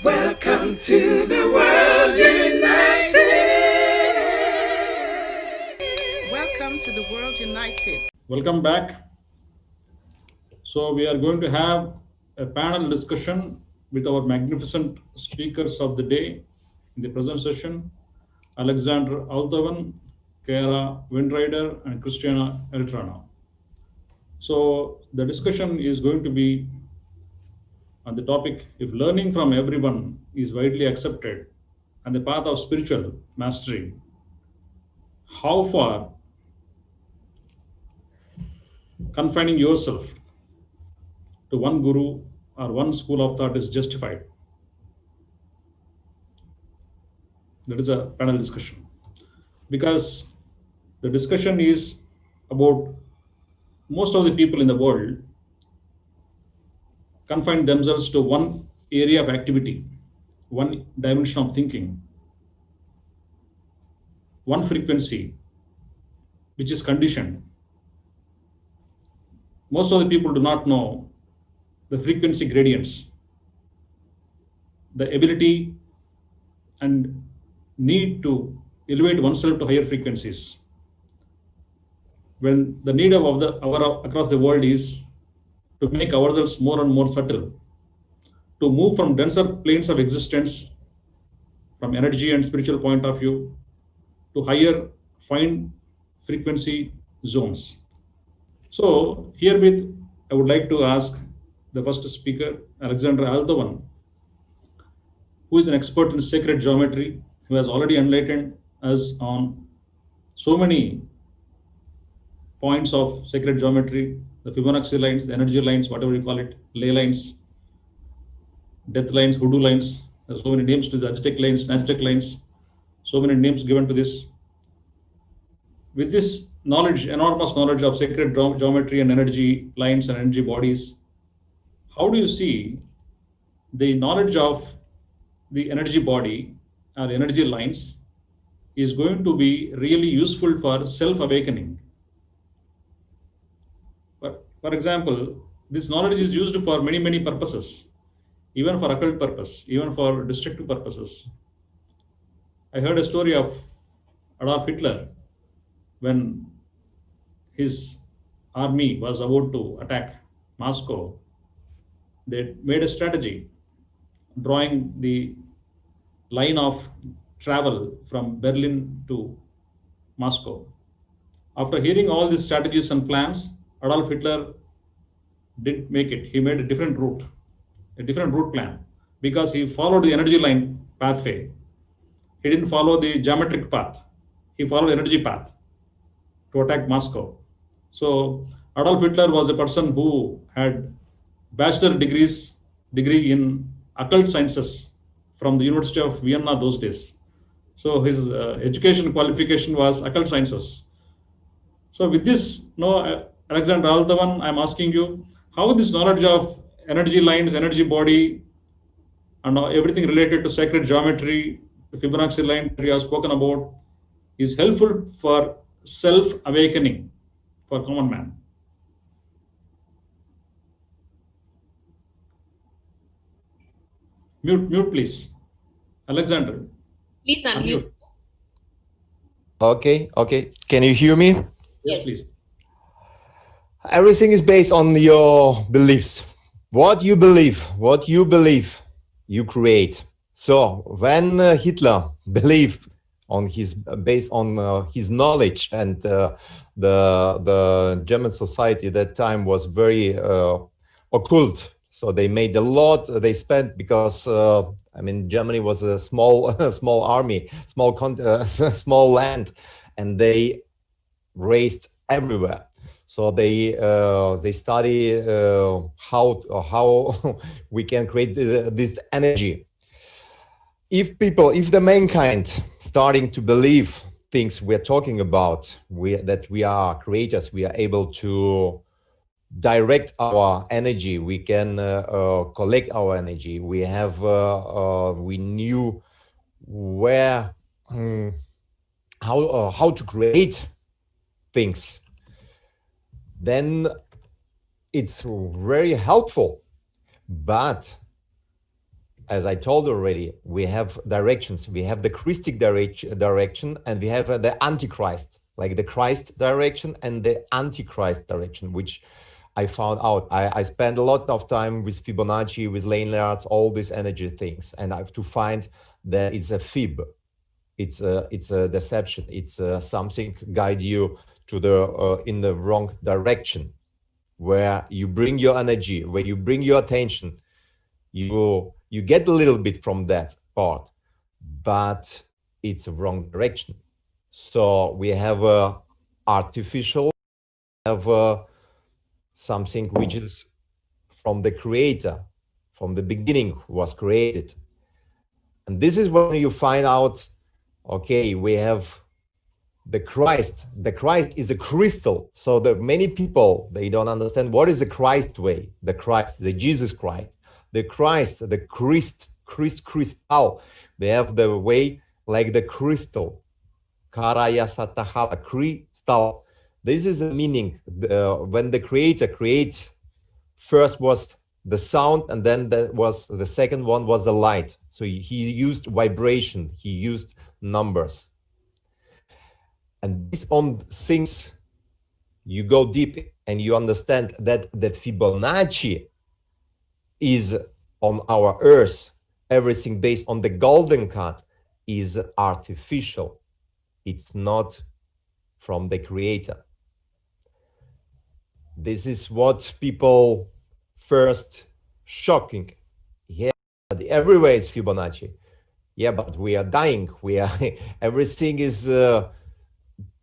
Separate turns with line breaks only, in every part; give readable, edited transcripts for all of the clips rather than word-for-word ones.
Welcome to the World United. Welcome to the World United.
Welcome back. So we are going to have a panel discussion with our magnificent speakers of the day in the present session, Alexandes Althoven, Kiara Windrider, and Cristiana Eltrayan. So the discussion is going to be on the topic, if learning from everyone is widely accepted and the path of spiritual mastery, how far confining yourself to one guru or one school of thought is justified? That is a panel discussion. Because the discussion is about most of the people in the world confine themselves to one area of activity, one dimension of thinking, one frequency, which is conditioned. Most of the people do not know the frequency gradients, the ability and need to elevate oneself to higher frequencies. When the need of our across the world is to make ourselves more and more subtle, to move from denser planes of existence, from energy and spiritual point of view, to higher fine frequency zones. So herewith, I would like to ask the first speaker, Alexandes Althoven, who is an expert in sacred geometry, who has already enlightened us on so many points of sacred geometry, the Fibonacci lines, the energy lines, whatever you call it, ley lines, death lines, hoodoo lines. There are so many names to the Aztec lines, Aztec lines, so many names given to this. With this knowledge, enormous knowledge of sacred geometry and energy lines and energy bodies, how do you see the knowledge of the energy body or energy lines is going to be really useful for self-awakening? For example, this knowledge is used for many, many purposes, even for occult purpose, even for destructive purposes. I heard a story of Adolf Hitler when his army was about to attack Moscow. They made a strategy, drawing the line of travel from Berlin to Moscow. After hearing all these strategies and plans, Adolf Hitler didn't make it. He made a different route plan, because he followed the energy line pathway. He didn't follow the geometric path. He followed energy path to attack Moscow. So Adolf Hitler was a person who had bachelor degree in occult sciences from the University of Vienna those days. So his education qualification was occult sciences. So with this, Alexandes Althoven, I'm asking you, how this knowledge of energy lines, energy body, and everything related to sacred geometry, the Fibonacci line we have spoken about, is helpful for self-awakening for common man? Mute, please. Alexander.
Please unmute.
Okay. Can you hear me?
Yes, please.
Everything is based on your beliefs. What you believe, you create. So when Hitler believed on based on his knowledge, and the German society at that time was very occult. So they made a lot. They spent, because Germany was a small small army, small land, and they raised everywhere. So they study how we can create this energy. If the mankind starting to believe things we're talking about, that we are creators, we are able to direct our energy, we can collect our energy, we knew where how to create things, then it's very helpful. But as I told already, we have directions. We have the Christic direction, and we have the Antichrist, like the Christ direction and the Antichrist direction, which I found out. I spent a lot of time with Fibonacci, with Lane-Arts, all these energy things, and I have to find that it's a fib. It's a deception. It's something guide you to the in the wrong direction, where you bring your energy, where you bring your attention. You get a little bit from that part, but it's a wrong direction. So we have a artificial, have something which is from the creator, from the beginning was created. And this is when you find out, okay, we have the Christ. The Christ is a crystal. So that many people, they don't understand what is the Christ way, the Christ, the Jesus Christ. The Christ, the crystal, they have the way like the crystal. Karaya Satahala, crystal. This is the meaning. When the creator creates, first was the sound, and then the second one was the light. So he used vibration, he used numbers. And this on things, you go deep and you understand that the Fibonacci is on our earth. Everything based on the golden cut is artificial. It's not from the creator. This is what people first shocking. Yeah, but everywhere is Fibonacci. Yeah, but we are dying. We are everything is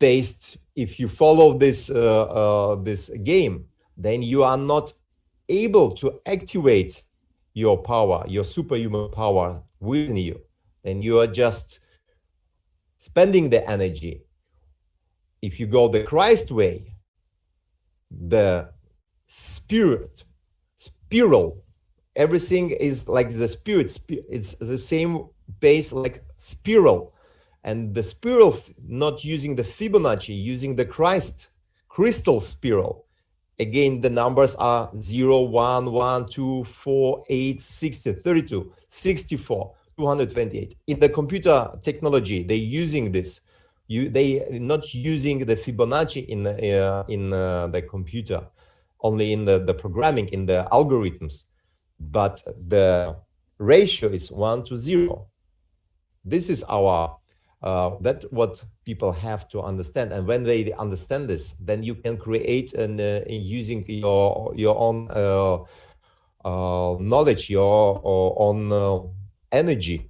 based. If you follow this this game, then you are not able to activate your power, your superhuman power within you. Then you are just spending the energy. If you go the Christ way, the spiral, everything is like the spirit. It's the same base like spiral. And the spiral, not using the Fibonacci, using the Christ crystal spiral. Again, the numbers are 0, 1, 1, 2, 4, 8, 60, 32, 64, 228. In the computer technology, they're using this. They not using the Fibonacci in the computer, only in the programming, in the algorithms. But the ratio is 1 to 0. This is our that's what people have to understand, and when they understand this, then you can create and using your own knowledge, your own energy.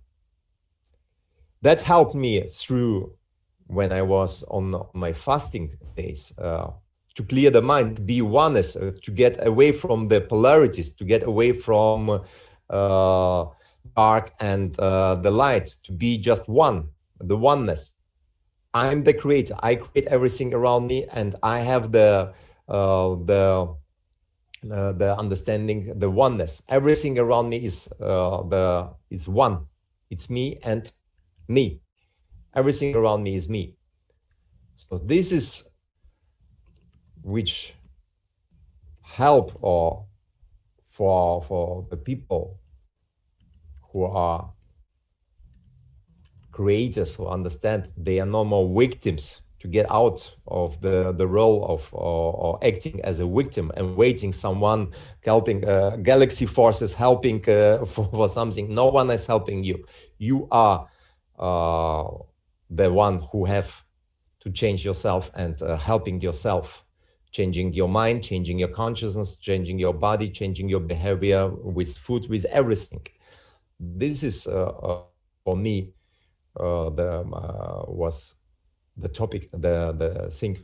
That helped me through when I was on my fasting days, to clear the mind, be oneness, to get away from the polarities, to get away from dark and the light, to be just one. The oneness. I'm the creator. I create everything around me, and I have the understanding, the oneness. Everything around me is one. It's me and me. Everything around me is me. So this is which help or for the people who are creators, who understand they are no more victims, to get out of the role of or acting as a victim and waiting someone helping, galaxy forces helping for something. No one is helping you. You are the one who have to change yourself and helping yourself, changing your mind, changing your consciousness, changing your body, changing your behavior with food, with everything. This is for me was the topic, the thing,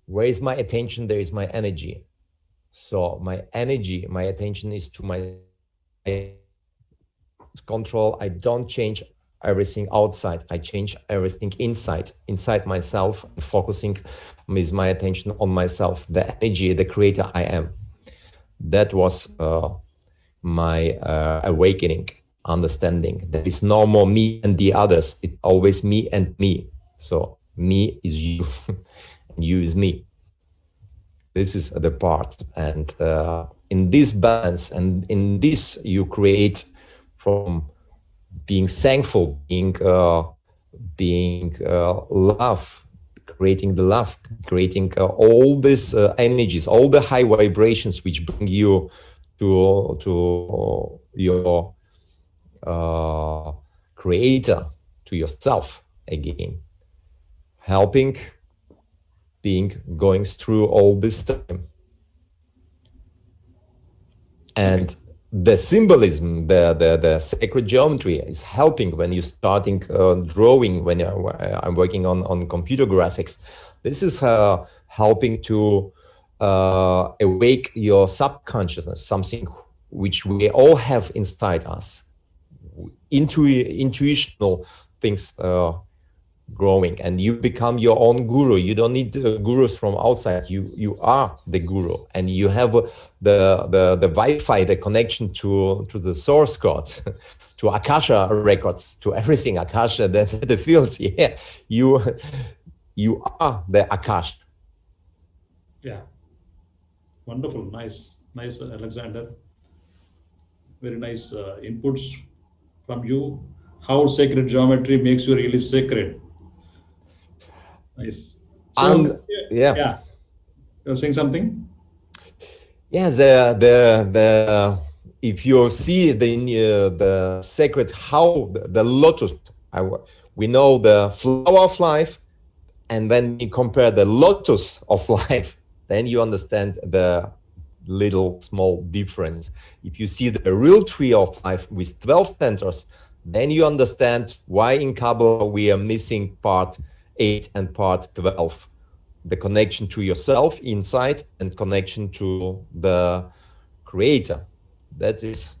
where is my attention, there is my energy. So my energy, my attention is to my control. I don't change everything outside, I change everything inside myself, focusing with my attention on myself, the energy, the creator I am. That was my awakening, understanding. There is no more me and the others. It's always me and me. So me is you, and you is me. This is the part. And in this balance, and in this you create from being thankful, being love, creating the love, creating all these energies, all the high vibrations which bring you to your creator, to yourself again, helping, being going through all this time. And the symbolism, the sacred geometry is helping when you're starting drawing, when I'm working on computer graphics. This is helping to awake your subconsciousness, something which we all have inside us, intuitional things growing, and you become your own guru. You don't need gurus from outside. You are the guru, and you have the Wi-Fi, the connection to the source code, to Akasha records, to everything Akasha, the fields. Yeah, you are the Akash.
Yeah, wonderful, nice, Alexander. Very nice inputs from you. How sacred geometry makes you really sacred. Nice. So,
And yeah,
you're saying something?
Yeah, the if you see the sacred, how the lotus, we know the flower of life, and when you compare the lotus of life, then you understand the little small difference. If you see the real tree of life with 12 centers, then you understand why in Kabbalah we are missing part 8 and part 12. The connection to yourself inside and connection to the creator. That is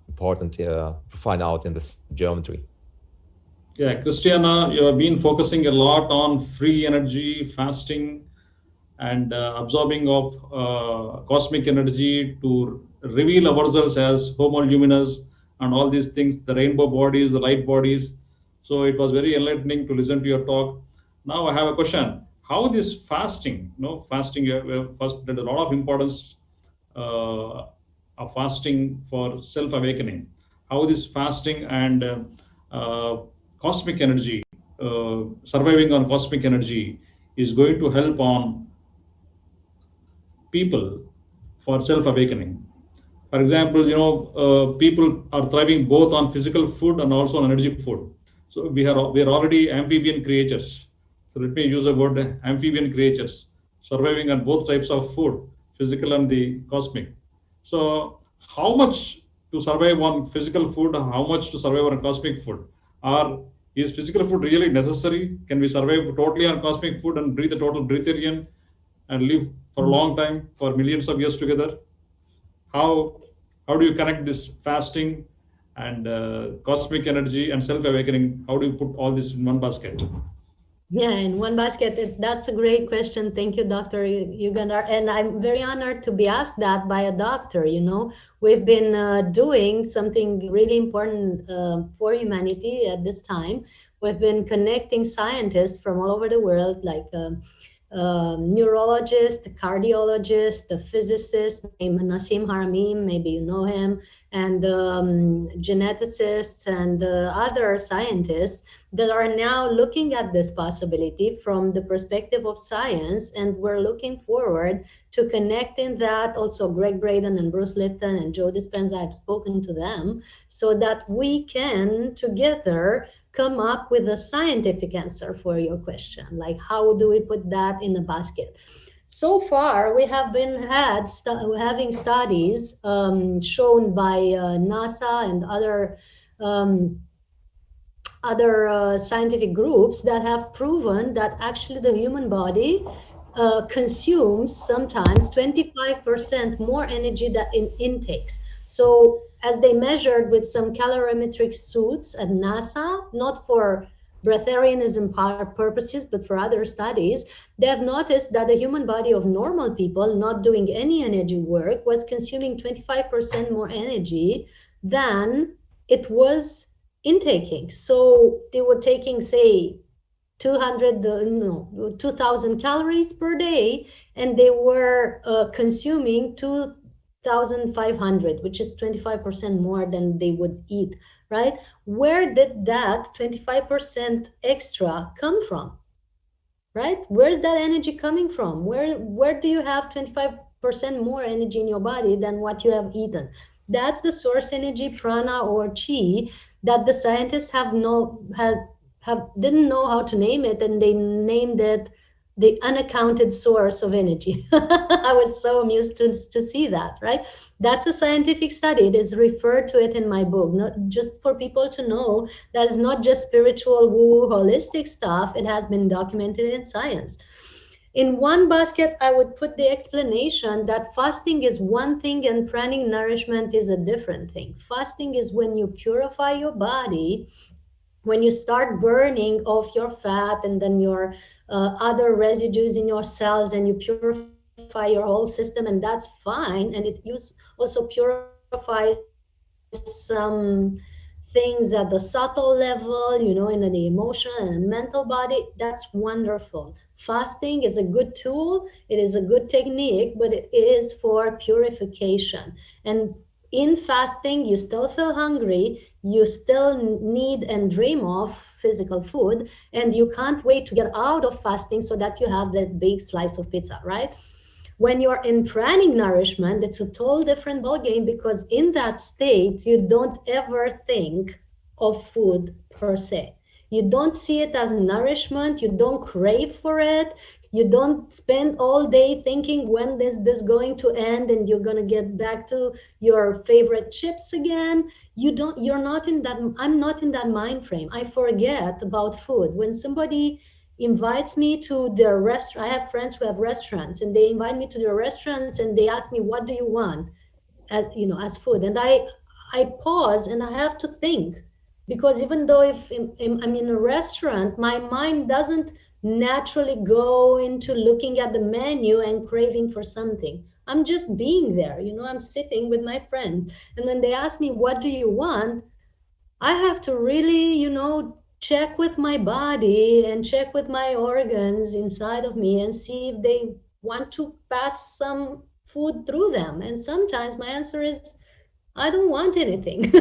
important to find out in this geometry.
Yeah, Cristiana, you have been focusing a lot on free energy, fasting, and absorbing of cosmic energy to reveal ourselves as homo luminous and all these things, the rainbow bodies, the light bodies. So it was very enlightening to listen to your talk. Now I have a question. How this fasting, fasting, first, there's a lot of importance of fasting for self-awakening. How this fasting and cosmic energy, surviving on cosmic energy is going to help on people for self-awakening. For example, people are thriving both on physical food and also on energy food. So we are already amphibian creatures. So let me use the word amphibian creatures, surviving on both types of food, physical and the cosmic. So how much to survive on physical food, how much to survive on cosmic food? Or is physical food really necessary? Can we survive totally on cosmic food and breathe a total breatharian and live for a long time, for millions of years together? How do you connect this fasting and cosmic energy and self-awakening? How do you put all this in one basket?
Yeah, in one basket. That's a great question. Thank you, Dr. Yugandhar. And I'm very honored to be asked that by a doctor. We've been doing something really important for humanity at this time. We've been connecting scientists from all over the world, like neurologist, the cardiologist, the physicist named Nassim Haramein, maybe you know him, and geneticists and other scientists that are now looking at this possibility from the perspective of science. And we're looking forward to connecting that. Also, Greg Braden and Bruce Lipton and Joe Dispenza, I've spoken to them, so that we can together come up with a scientific answer for your question. Like, how do we put that in a basket? So far, we have been having studies shown by NASA and other scientific groups that have proven that actually the human body consumes sometimes 25% more energy than it intakes. So as they measured with some calorimetric suits at NASA, not for breatharianism purposes, but for other studies, they have noticed that the human body of normal people not doing any energy work was consuming 25% more energy than it was intaking. So they were taking, say, 2,000 calories per day, and they were consuming 1,500, which is 25% more than they would eat, right? Where did that 25% extra come from, right? Where's that energy coming from? Where do you have 25% more energy in your body than what you have eaten? That's the source energy, prana or chi, that the scientists didn't know how to name it, and they named it the unaccounted source of energy. I was so amused to see that, right? That's a scientific study. It is referred to it in my book, not just for people to know that it's not just spiritual woo holistic stuff. It has been documented in science. In one basket, I would put the explanation that fasting is one thing and pranic nourishment is a different thing. Fasting is when you purify your body, when you start burning off your fat and then your other residues in your cells, and you purify your whole system, and that's fine. And it also purifies some things at the subtle level, in the emotional and mental body. That's wonderful. Fasting is a good tool. It is a good technique, but it is for purification. And in fasting, you still feel hungry. You still need and dream of physical food, and you can't wait to get out of fasting so that you have that big slice of pizza, right? When you're in pranic nourishment, it's a total different ballgame, because in that state, you don't ever think of food per se. You don't see it as nourishment. You don't crave for it. You don't spend all day thinking, when is this going to end and you're going to get back to your favorite chips again. You're not in that, I'm not in that mind frame. I forget about food. When somebody invites me to their restaurant, I have friends who have restaurants, and they invite me to their restaurants and they ask me, what do you want as, as food? And I pause and I have to think, because even though if I'm in a restaurant, my mind doesn't naturally go into looking at the menu and craving for something. I'm just being there, I'm sitting with my friends. And when they ask me, what do you want? I have to really, check with my body and check with my organs inside of me and see if they want to pass some food through them. And sometimes my answer is, I don't want anything,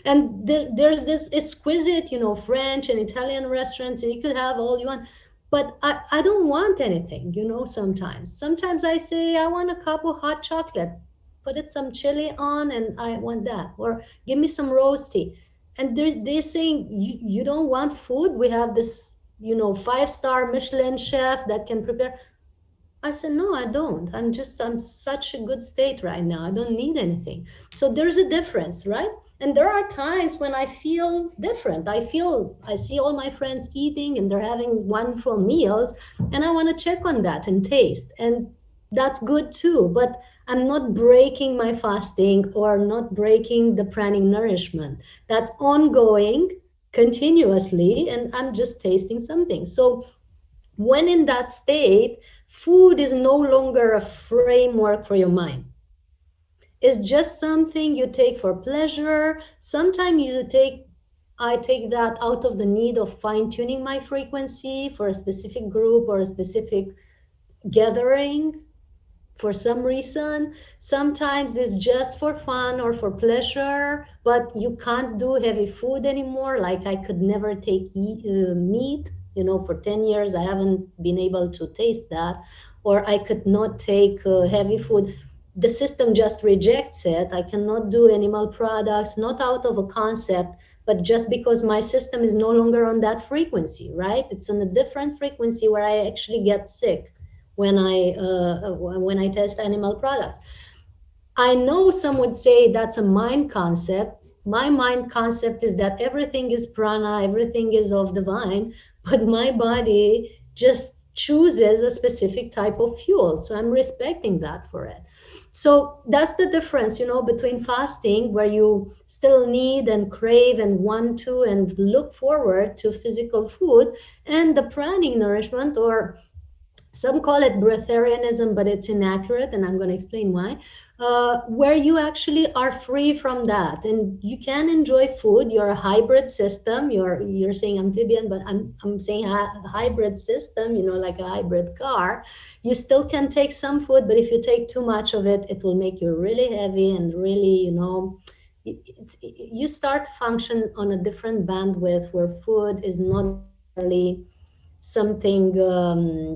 and there's this exquisite, French and Italian restaurants, and you could have all you want, but I don't want anything, Sometimes I say, I want a cup of hot chocolate, put it some chili on, and I want that, or give me some roasty. And they're saying, you don't want food? We have this, 5-star Michelin chef that can prepare. I said, no, I don't. I'm such a good state right now. I don't need anything. So there's a difference, right? And there are times when I feel different. I see all my friends eating and they're having wonderful meals, and I want to check on that and taste. And that's good too. But I'm not breaking my fasting or not breaking the pranic nourishment. That's ongoing continuously, and I'm just tasting something. So when in that state, food is no longer a framework for your mind. It's just something you take for pleasure. Sometimes I take that out of the need of fine-tuning my frequency for a specific group or a specific gathering for some reason. Sometimes it's just for fun or for pleasure, but you can't do heavy food anymore. Like I could never take meat. For 10 years, I haven't been able to taste that. Or I could not take heavy food. The system just rejects it. I cannot do animal products, not out of a concept, but just because my system is no longer on that frequency, right? It's on a different frequency where I actually get sick when I test animal products. I know some would say that's a mind concept. My mind concept is that everything is prana, everything is of divine, but my body just chooses a specific type of fuel. So I'm respecting that for it. So that's the difference, between fasting, where you still need and crave and want to and look forward to physical food, and the pranic nourishment, or some call it breatharianism, but it's inaccurate, and I'm going to explain why. Where you actually are free from that, and you can enjoy food. You're a hybrid system. You're saying amphibian, but I'm saying a hybrid system. You know, like a hybrid car. You still can take some food, but if you take too much of it, it will make you really heavy and really, you know, you start to function on a different bandwidth where food is not necessarily something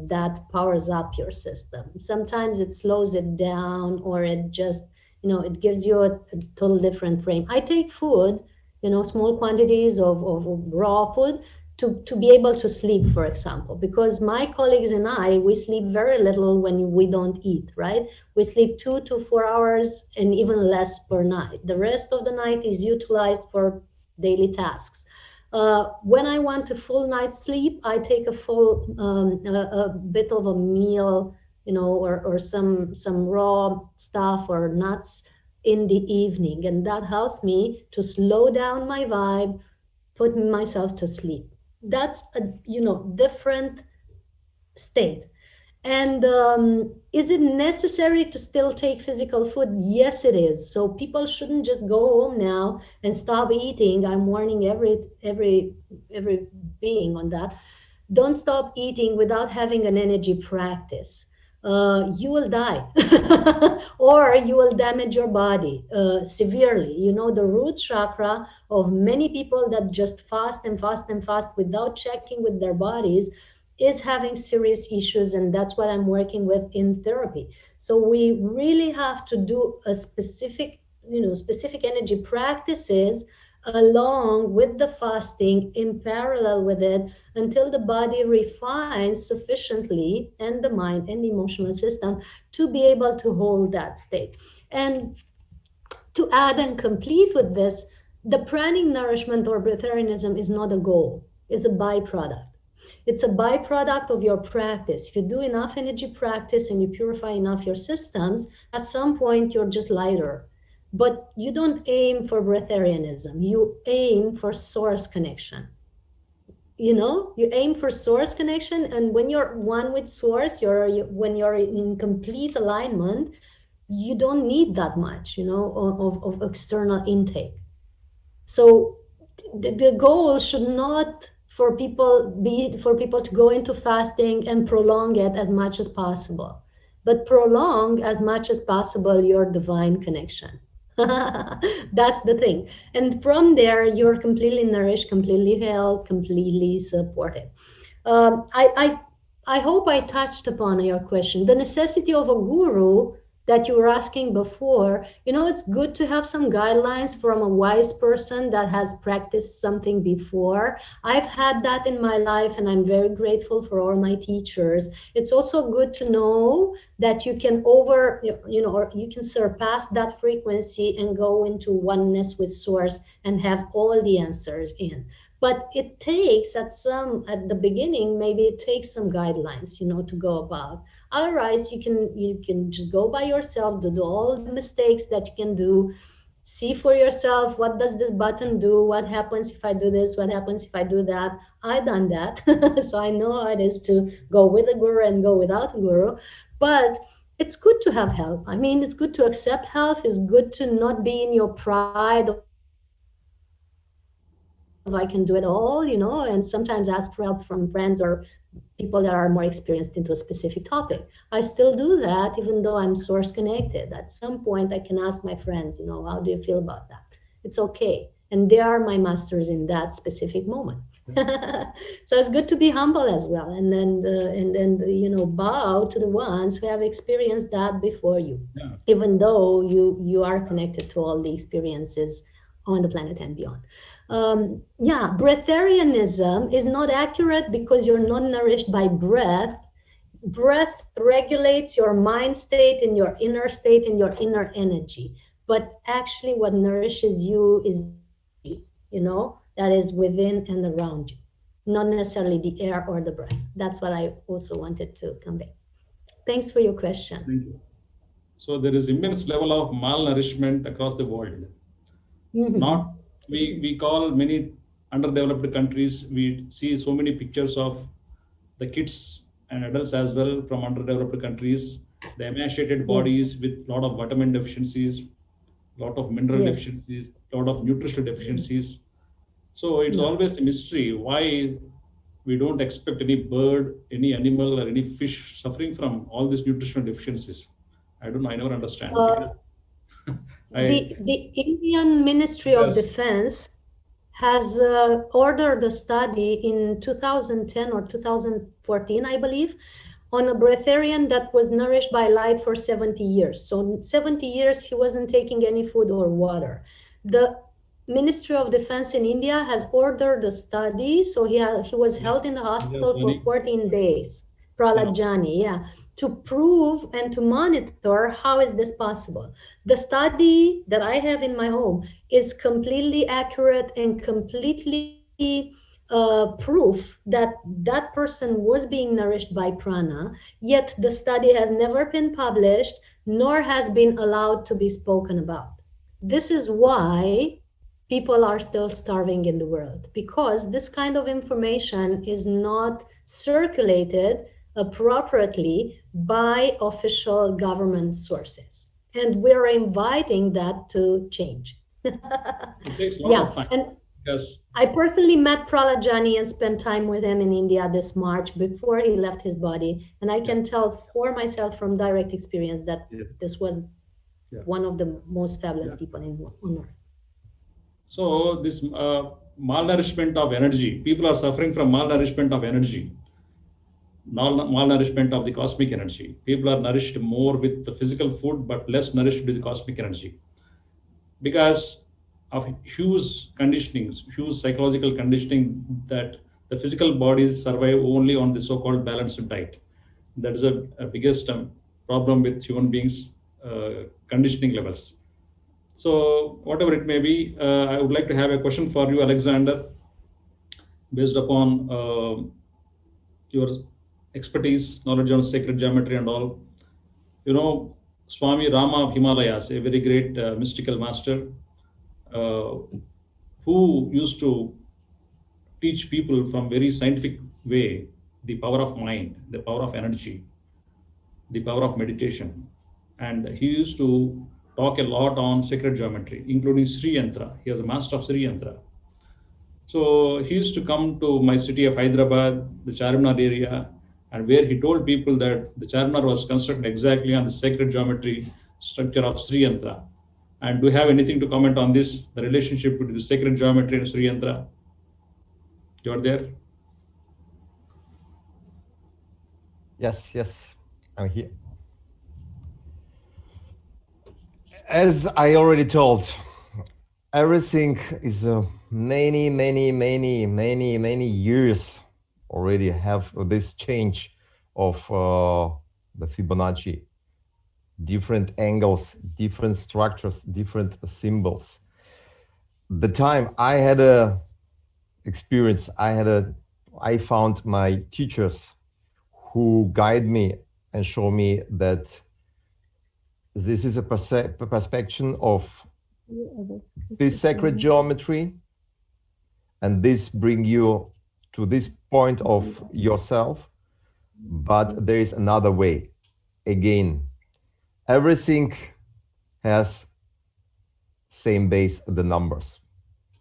that powers up your system. Sometimes it slows it down, or it just, you know, it gives you a total different frame. I take food, you know, small quantities of raw food to be able to sleep, for example, because my colleagues and I, we sleep very little when we don't eat, right? We sleep 2 to 4 hours and even less per night. The rest of the night is utilized for daily tasks. When I want a full night's sleep, I take a full a bit of a meal, you know, or some raw stuff or nuts in the evening, and that helps me to slow down my vibe, put myself to sleep. That's a, you know, different state. And is it necessary to still take physical food? Yes, it is. So people shouldn't just go home now and stop eating. I'm warning every being on that. Don't stop eating without having an energy practice. You will die, or you will damage your body severely. You know, the root chakra of many people that just fast and fast and fast without checking with their bodies is having serious issues, and that's what I'm working with in therapy. So we really have to do a specific, you know, specific energy practices along with the fasting, in parallel with it, until the body refines sufficiently, and the mind and the emotional system, to be able to hold that state. And to add and complete with this, the pranic nourishment or breatharianism is not a goal, it's a byproduct. It's a byproduct of your practice. If you do enough energy practice and you purify enough your systems, at some point you're just lighter. But you don't aim for breatharianism. You aim for source connection. You know, you aim for source connection, and when you're one with source, when you're in complete alignment, you don't need that much, you know, of external intake. So the goal should not for people to go into fasting and prolong it as much as possible, but prolong as much as possible your divine connection. That's the thing. And from there, you're completely nourished, completely held, completely supported. I hope I touched upon your question. The necessity of a guru that you were asking before, you know, it's good to have some guidelines from a wise person that has practiced something before. I've had that in my life, and I'm very grateful for all my teachers. It's also good to know that you can or you can surpass that frequency and go into oneness with source and have all the answers in. But it takes at the beginning, maybe it takes some guidelines, you know, to go about. Otherwise, you can just go by yourself, do all the mistakes that you can do, see for yourself, what does this button do? What happens if I do this? What happens if I do that? I've done that. So I know how it is to go with a guru and go without a guru. But it's good to have help. I mean, it's good to accept help. It's good to not be in your pride of I can do it all, you know, and sometimes ask for help from friends or people that are more experienced into a specific topic. I still do that, even though I'm source connected. At some point, I can ask my friends, you know, how do you feel about that? It's okay. And they are my masters in that specific moment. So it's good to be humble as well, and then you know, bow to the ones who have experienced that before you, even though you are connected to all the experiences on the planet and beyond. Breatharianism is not accurate because you're not nourished by breath. Breath regulates your mind state and your inner state and your inner energy. But actually what nourishes you is, you know, that is within and around you, not necessarily the air or the breath. That's what I also wanted to convey. Thanks for your question.
Thank you. So there is immense level of malnourishment across the world. Not we call many underdeveloped countries, we see so many pictures of the kids and adults as well from underdeveloped countries, the emaciated bodies with a lot of vitamin deficiencies, lot of mineral deficiencies, lot of nutritional deficiencies. So it's always a mystery why we don't expect any bird, any animal, or any fish suffering from all these nutritional deficiencies. I don't know, I never understand.
The Indian Ministry of Defense has ordered a study in 2010 or 2014, I believe, on a breatharian that was nourished by light for 70 years. So 70 years he wasn't taking any food or water. The Ministry of Defense in India has ordered a study, so he was held in the hospital for 14 days. Prahlad Jani, to prove and to monitor how is this possible. The study that I have in my home is completely accurate and completely proof that that person was being nourished by prana, yet the study has never been published nor has been allowed to be spoken about. This is why people are still starving in the world, because this kind of information is not circulated appropriately by official government sources. And we're inviting that to change.
It takes a lot of time.
And
because
I personally met Prahlad Jani and spent time with him in India this March before he left his body. And I can tell for myself from direct experience that this was one of the most fabulous people on earth.
So this malnourishment of energy, people are suffering from malnourishment of energy, malnourishment of the cosmic energy. People are nourished more with the physical food, but less nourished with the cosmic energy. Because of huge conditionings, huge psychological conditioning that the physical bodies survive only on the so-called balanced diet. That is a biggest problem with human beings' conditioning levels. So whatever it may be, I would like to have a question for you, Alexander, based upon your expertise, knowledge on sacred geometry and all. You know, Swami Rama of Himalayas, a very great mystical master, who used to teach people from very scientific way the power of mind, the power of energy, the power of meditation. And he used to talk a lot on sacred geometry, including Sri Yantra. He was a master of Sri Yantra. So he used to come to my city of Hyderabad, the Charminar area, and where he told people that the Charminar was constructed exactly on the sacred geometry structure of Sri Yantra. And do you have anything to comment on this, the relationship between the sacred geometry and Sri Yantra? You are there?
Yes, I'm here. As I already told, everything is many years already have this change of the Fibonacci, different angles, different structures, different symbols. The time I had a experience, I found my teachers who guide me and show me that this is a perception of this sacred geometry, and this bring you to this point of yourself, but there is another way. Again, everything has same base, the numbers.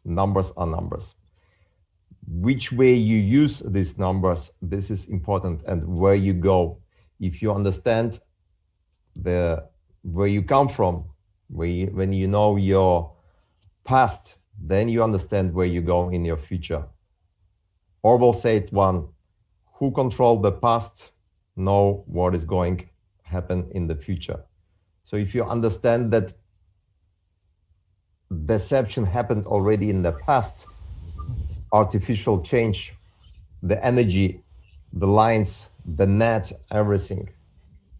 Numbers are numbers. Which way you use these numbers, this is important, and where you go. If you understand where you come from, when you know your past, then you understand where you go in your future. Orwell said one, who control the past know what is going to happen in the future. So if you understand that deception happened already in the past, artificial change, the energy, the lines, the net, everything,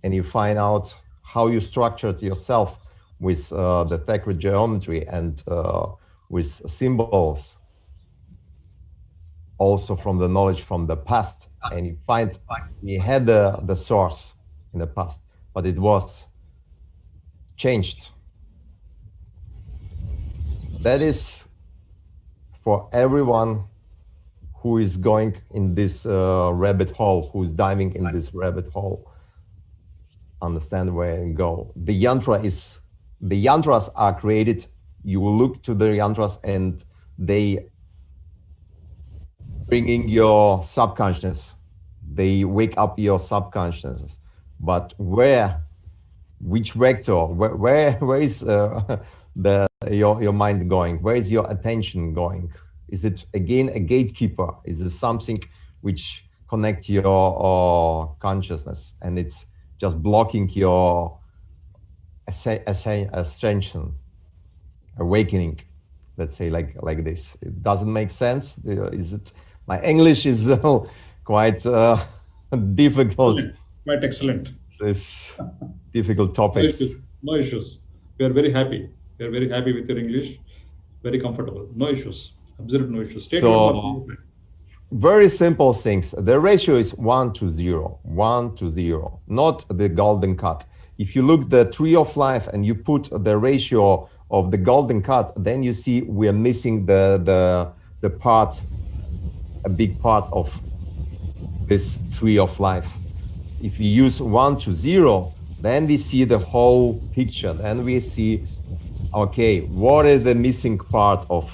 and you find out how you structured yourself with the sacred geometry and with symbols, also from the knowledge from the past, and you find we had the source in the past, but it was changed. That is for everyone who is going in this rabbit hole, who is diving in this rabbit hole, understand where and go. The yantras are created. You will look to the yantras and they bringing your subconsciousness. They wake up your subconsciousness. But which vector, where is your mind going? Where is your attention going? Is it again a gatekeeper? Is it something which connects your consciousness and it's just blocking your ascension, awakening? Let's say like this. It doesn't make sense. Is it? My English is quite difficult.
Quite excellent.
This difficult topics.
No issues. We are very happy. We are very happy with your English. Very comfortable. No issues. Absolute no issues.
So very simple things. The ratio is 1 to 0. 1 to 0. Not the golden cut. If you look the tree of life and you put the ratio of the golden cut, then you see we are missing the part, a big part of this tree of life. If we use 1 to 0, then we see the whole picture. Then we see, okay, what is the missing part of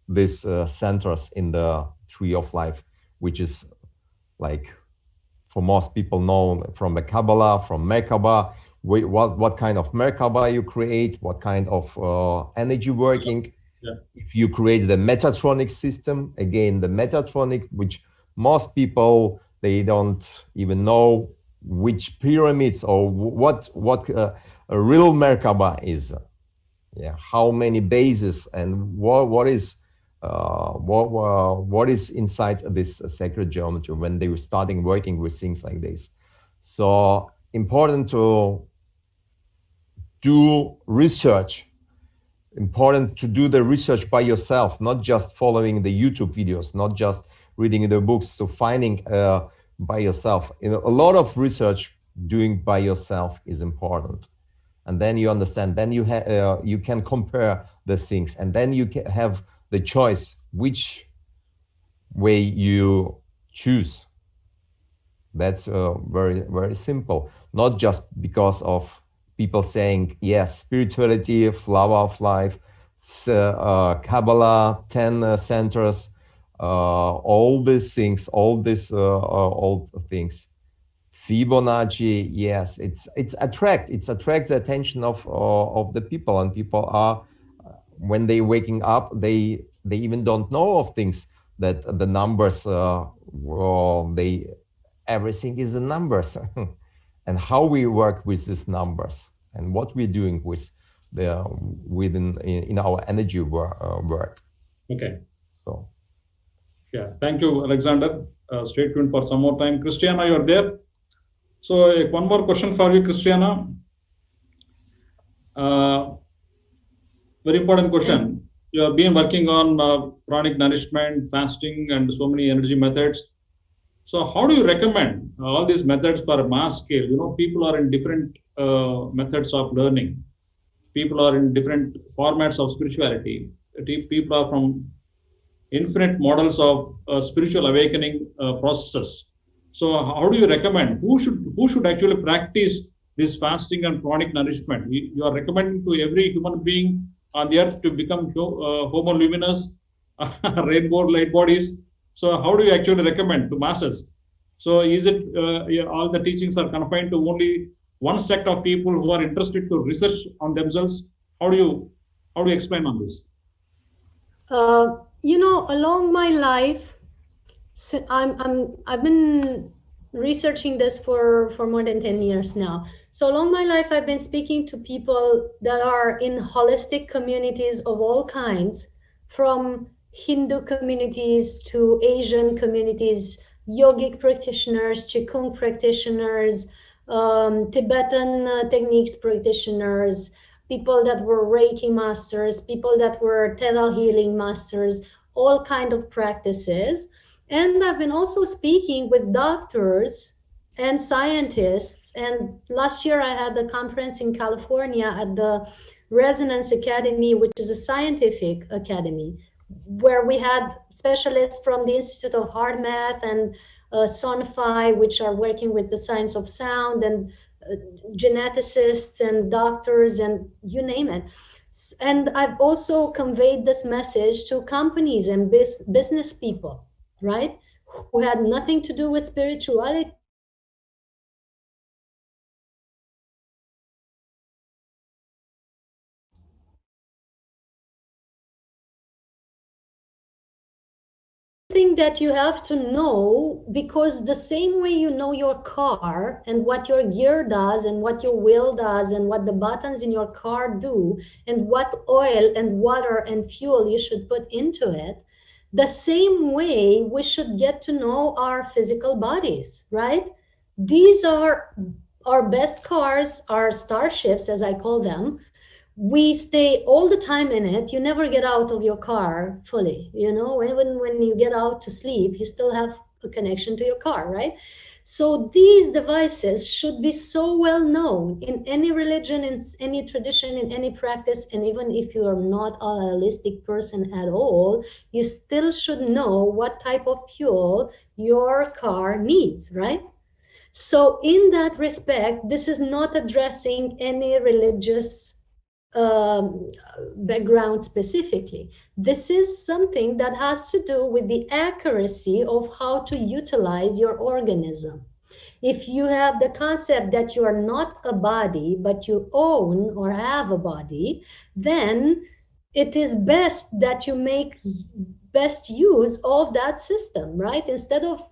this centers in the tree of life, which is like for most people known from the Kabbalah, from Merkaba. What kind of Merkaba you create, what kind of energy working.
Yeah.
If you create the Metatronic system, again, the Metatronic, which most people, they don't even know which pyramids or what a real Merkaba is. Yeah, how many bases and what is inside this sacred geometry when they were starting working with things like this. So important to do research, important to do the research by yourself, not just following the YouTube videos, not just reading the books, so finding by yourself. You know, a lot of research doing by yourself is important. And then you understand, then you can compare the things, and then you can have the choice which way you choose. That's very, very simple. Not just because of people saying, yes, spirituality, flower of life, Kabbalah, 10 centers, all these things, all these old things. Fibonacci, yes, it attracts the attention of the people, and people are, when they waking up, they even don't know of things that the numbers, everything is the numbers, and how we work with these numbers, and what we're doing with in our energy work.
Okay.
So.
Yeah, thank you, Alexander. Stay tuned for some more time. Cristiana, you're there. So one more question for you, Cristiana. Very important question. You have been working on chronic nourishment, fasting, and so many energy methods. So how do you recommend all these methods for a mass scale? You know, people are in different methods of learning. People are in different formats of spirituality. People are from infinite models of spiritual awakening processes. So how do you recommend? Who should actually practice this fasting and chronic nourishment? You are recommending to every human being on the earth to become homo luminous, rainbow light bodies. So how do you actually recommend to masses? So is it all the teachings are confined to only one sect of people who are interested to research on themselves? How do you explain on this?
You know, along my life, I've been researching this for more than 10 years now. So along my life, I've been speaking to people that are in holistic communities of all kinds, from Hindu communities to Asian communities, yogic practitioners, Qigong practitioners, Tibetan techniques practitioners, people that were Reiki masters, people that were Theta healing masters, all kind of practices. And I've been also speaking with doctors and scientists. And last year I had a conference in California at the Resonance Academy, which is a scientific academy, where we had specialists from the Institute of Hard Math and Sonify, which are working with the science of sound, and geneticists and doctors and you name it. And I've also conveyed this message to companies and business people, right, who had nothing to do with spirituality. Thing that you have to know, because the same way you know your car and what your gear does and what your wheel does and what the buttons in your car do and what oil and water and fuel you should put into it, the same way we should get to know our physical bodies, right? These are our best cars, our starships, as I call them. We stay all the time in it. You never get out of your car fully. You know, even when you get out to sleep, you still have a connection to your car, right? So these devices should be so well known in any religion, in any tradition, in any practice. And even if you are not a holistic person at all, you still should know what type of fuel your car needs, right? So in that respect, this is not addressing any religious background specifically. This is something that has to do with the accuracy of how to utilize your organism. If you have the concept that you are not a body, but you own or have a body, then it is best that you make best use of that system, right? Instead of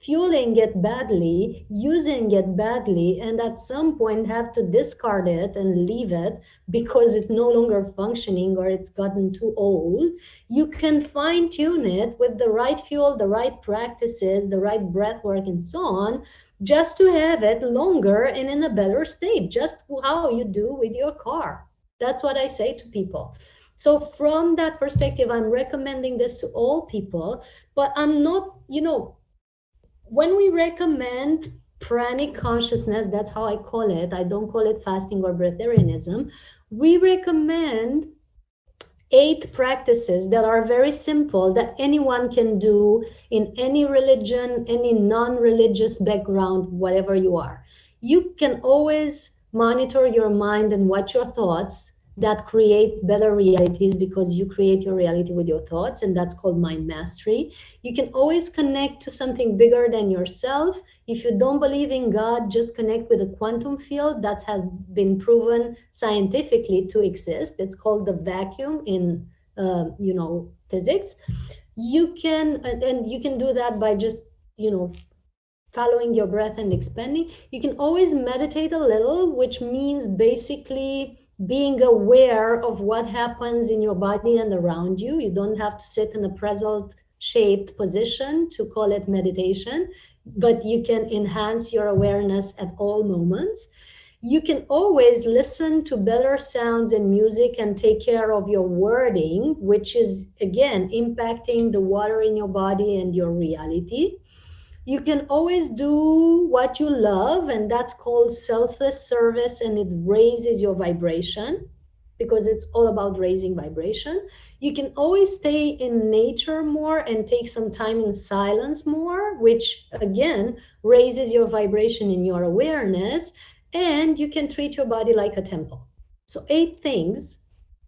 fueling it badly, using it badly, and at some point have to discard it and leave it because it's no longer functioning or it's gotten too old, you can fine tune it with the right fuel, the right practices, the right breath work, and so on, just to have it longer and in a better state, just how you do with your car. That's what I say to people. So from that perspective, I'm recommending this to all people, but I'm not, you know, when we recommend pranic consciousness, that's how I call it, I don't call it fasting or breatharianism, we recommend 8 practices that are very simple that anyone can do in any religion, any non-religious background, whatever you are. You can always monitor your mind and watch your thoughts that create better realities, because you create your reality with your thoughts, and that's called mind mastery. You can always connect to something bigger than yourself. If you don't believe in God, just connect with a quantum field that has been proven scientifically to exist. It's called the vacuum in physics. You can, and you can do that by just following your breath and expanding. You can always meditate a little, which means basically being aware of what happens in your body and around you. You don't have to sit in a pretzel shaped position to call it meditation, but you can enhance your awareness at all moments. You can always listen to better sounds and music and take care of your wording, which is again impacting the water in your body and your reality. You can always do what you love, and that's called selfless service, and it raises your vibration because it's all about raising vibration. You can always stay in nature more and take some time in silence more, which again raises your vibration in your awareness, and you can treat your body like a temple. So 8 things,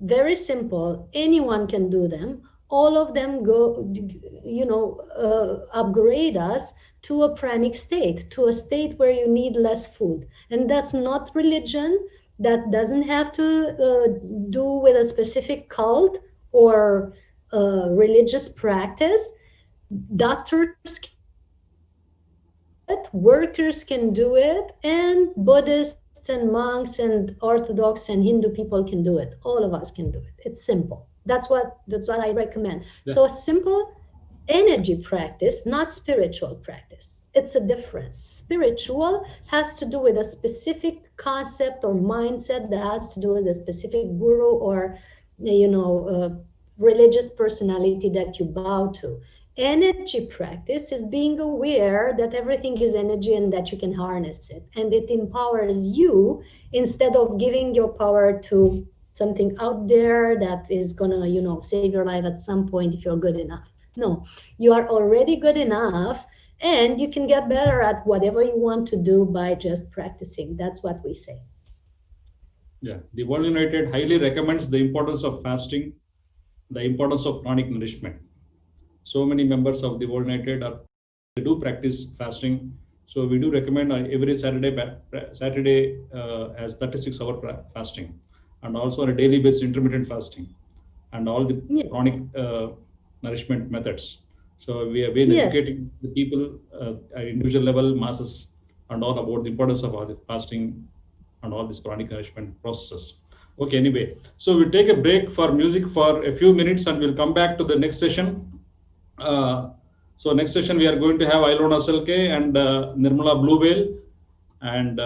very simple, anyone can do them. All of them go, upgrade us to a pranic state, to a state where you need less food. And that's not religion. That doesn't have to do with a specific cult or religious practice. Doctors can do it, workers can do it, and Buddhists and monks and Orthodox and Hindu people can do it. All of us can do it. It's simple. That's what I recommend. Yeah. So a simple energy practice, not spiritual practice. It's a difference. Spiritual has to do with a specific concept or mindset that has to do with a specific guru or religious personality that you bow to. Energy practice is being aware that everything is energy and that you can harness it, and it empowers you instead of giving your power to something out there that is gonna, you know, save your life at some point if you're good enough. No, you are already good enough, and you can get better at whatever you want to do by just practicing. That's what we say.
Yeah, the World United highly recommends the importance of fasting, the importance of chronic nourishment. So many members of the World United they do practice fasting. So we do recommend every Saturday as 36-hour fasting, and also on a daily basis intermittent fasting, and all the chronic nourishment methods. So we have been educating the people at individual level, masses, and all about the importance of all the fasting and all these chronic nourishment processes. Okay, anyway, so we'll take a break for music for a few minutes, and we'll come back to the next session. So next session we are going to have Ilona Selke and Nirmala Blue Whale and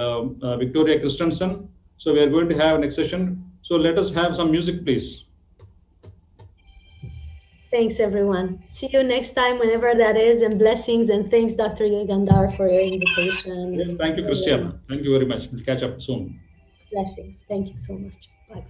Victoria Christensen. So we are going to have next session. So let us have some music, please.
Thanks, everyone. See you next time, whenever that is, and blessings, and thanks, Dr. Yugandhar, for your invitation.
Yes, thank you, Cristiana. Thank you very much. We'll catch up soon.
Blessings. Thank you so much. Bye.